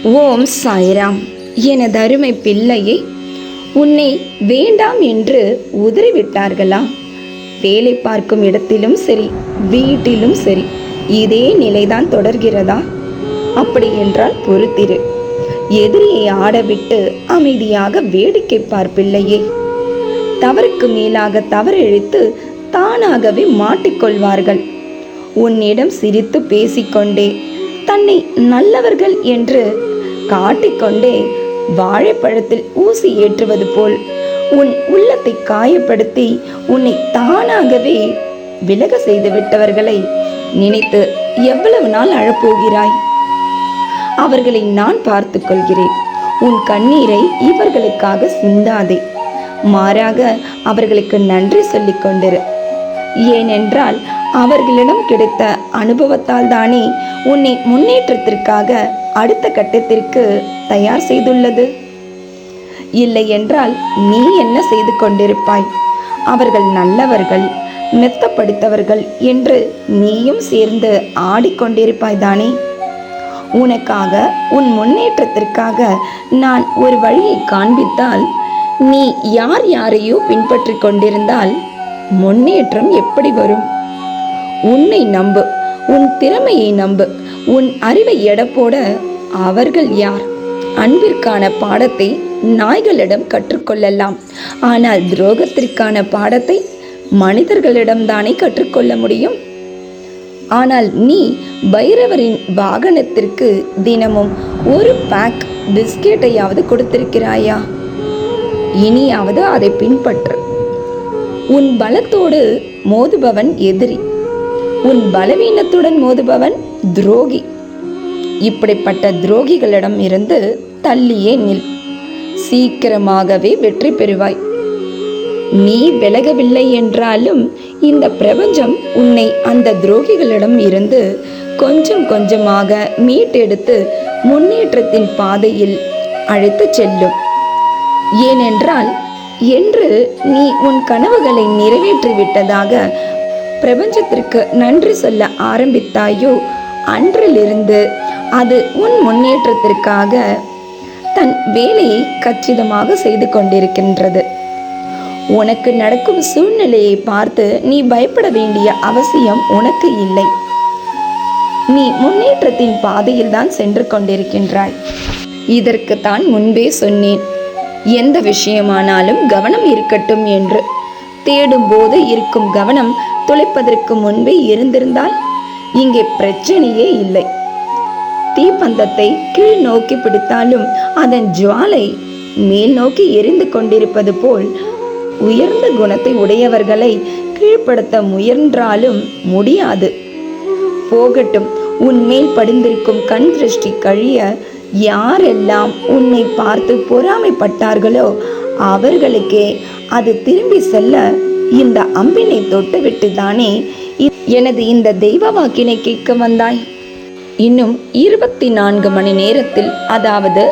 ஓம் சாய்ராம். எனது அருமை பிள்ளையே, உன்னை வேண்டாம் என்று உதறிவிட்டார்களா? வேலை பார்க்கும் இடத்திலும் சரி, வீட்டிலும் சரி, இதே நிலைதான் தொடர்கிறதா? அப்படி என்றால் பொறுத்திரு. எதிரியை ஆடவிட்டு அமைதியாக வேடிக்கை பார் பிள்ளையே. தவறுக்கு மேலாக தவறிழைத்து தானாகவே மாட்டிக்கொள்வார்கள். உன்னிடம் சிரித்து பேசிக்கொண்டே, தன்னை நல்லவர்கள் என்று காட்டிக்கொண்டே, வாழைப்பழத்தில் ஊசி ஏற்றுவது போல் உன் உள்ளத்தை காயப்படுத்தி உன்னை தானாகவே விலக செய்து விட்டவர்களை நினைத்து எவ்வளவு நாள் அழப்போகிறாய்? அவர்களை நான் பார்த்து கொள்கிறேன். உன் கண்ணீரை இவர்களுக்காக சிந்தாதே. மாறாக அவர்களுக்கு நன்றி சொல்லிக் கொண்டிரு. ஏனென்றால் அவர்களிடம் கிடைத்த அனுபவத்தால் தானே உன்னை முன்னேற்றத்திற்காக அடுத்த கட்டத்திற்கு தயார் செய்துள்ளது. இல்லை என்றால் நீ என்ன செய்து கொண்டிருப்பாய்? அவர்கள் நல்லவர்கள், மெத்தப்படுத்தவர்கள் என்று நீயும் சேர்ந்து ஆடிக்கொண்டிருப்பாய் தானே. உனக்காக, உன் முன்னேற்றத்திற்காக நான் ஒரு வழியை காண்பித்தால், நீ யார் யாரையோ பின்பற்றி கொண்டிருந்தால் முன்னேற்றம் எப்படி வரும்? உன்னை நம்பு, உன் திறமையை நம்பு. உன் அறிவை எடப்போட அவர்கள் யார்? அன்பிற்கான பாடத்தை நாய்களிடம் கற்றுக்கொள்ளலாம், ஆனால் துரோகத்திற்கான பாடத்தை மனிதர்களிடம்தானே கற்றுக்கொள்ள முடியும். ஆனால் நீ பைரவரின் வாகனத்திற்கு தினமும் ஒரு பேக் பிஸ்கெட்டையாவது கொடுத்திருக்கிறாயா? இனியாவது அதை பின்பற்று. உன் பலத்தோடு மோதுபவன் எதிரி, உன் பலவீனத்துடன் மோதுபவன் துரோகி. இப்படிப்பட்ட துரோகிகளிடம் இருந்து தள்ளியே நில். சீக்கிரமாகவே வெற்றி பெறுவாய். நீ விலகவில்லை என்றாலும் இந்த பிரபஞ்சம் உன்னை அந்த துரோகிகளிடம் இருந்து கொஞ்சம் கொஞ்சமாக மீட்டெடுத்து முன்னேற்றத்தின் பாதையில் அழைத்து செல்லும். ஏனென்றால் என்று நீ உன் கனவுகளை நிறைவேற்றிவிட்டதாக பிரபஞ்சத்திற்கு நன்றி சொல்ல ஆரம்பித்தாயோ, அன்றிலிருந்து அது உன் முன்னேற்றத்திற்காக தன் வேலையை கச்சிதமாக செய்து கொண்டிருக்கின்றது. உனக்கு நடக்கும் சூழ்நிலையை பார்த்து நீ பயப்பட வேண்டிய அவசியம் உனக்கு இல்லை. நீ முன்னேற்றத்தின் பாதையில் தான் சென்று கொண்டிருக்கின்றாய். இதற்குத்தான் முன்பே சொன்னேன், எந்த விஷயமானாலும் கவனம் இருக்கட்டும் என்று. தேடும் போது இருக்கும் கவனம் துளைப்பதற்கு முன்பே இருந்திருந்தால் இங்கே பிரச்சனையே இல்லை. தீப்பந்தத்தை கீழ் நோக்கி பிடித்தாலும் அதன் ஜுவாலை மேல் நோக்கி எரிந்து கொண்டிருப்பது போல் உயர்ந்த குணத்தை உடையவர்களை கீழ்ப்படுத்த முயன்றாலும் முடியாது. போகட்டும், உன் மேல் படிந்திருக்கும் கண் திருஷ்டி கழிய யாரெல்லாம் உன்னை பார்த்து பொறாமைப்பட்டார்களோ அவர்களுக்கே அது திரும்பி செல்ல இந்த அம்பினை தொட்டுவிட்டு தானே எனது இந்த தெய்வ வாக்கினை கேட்க வந்தாய். இன்னும் 24 மணி நேரத்தில், அதாவது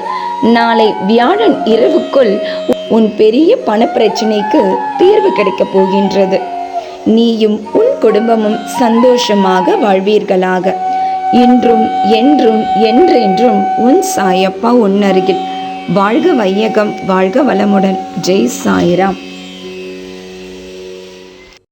நாளை வியாழன் இரவுக்குள் உன் பெரிய பண பிரச்சனைக்கு தீர்வு கிடைக்கப் போகின்றது. நீயும் உன் குடும்பமும் சந்தோஷமாக வாழ்வீர்களாக. இன்றும் என்றும் என்றென்றும் உன் சாயப்பா உன் அருகில். வாழ்க வையகம், வாழ்க வளமுடன். ஜெய் சாய்ராம்.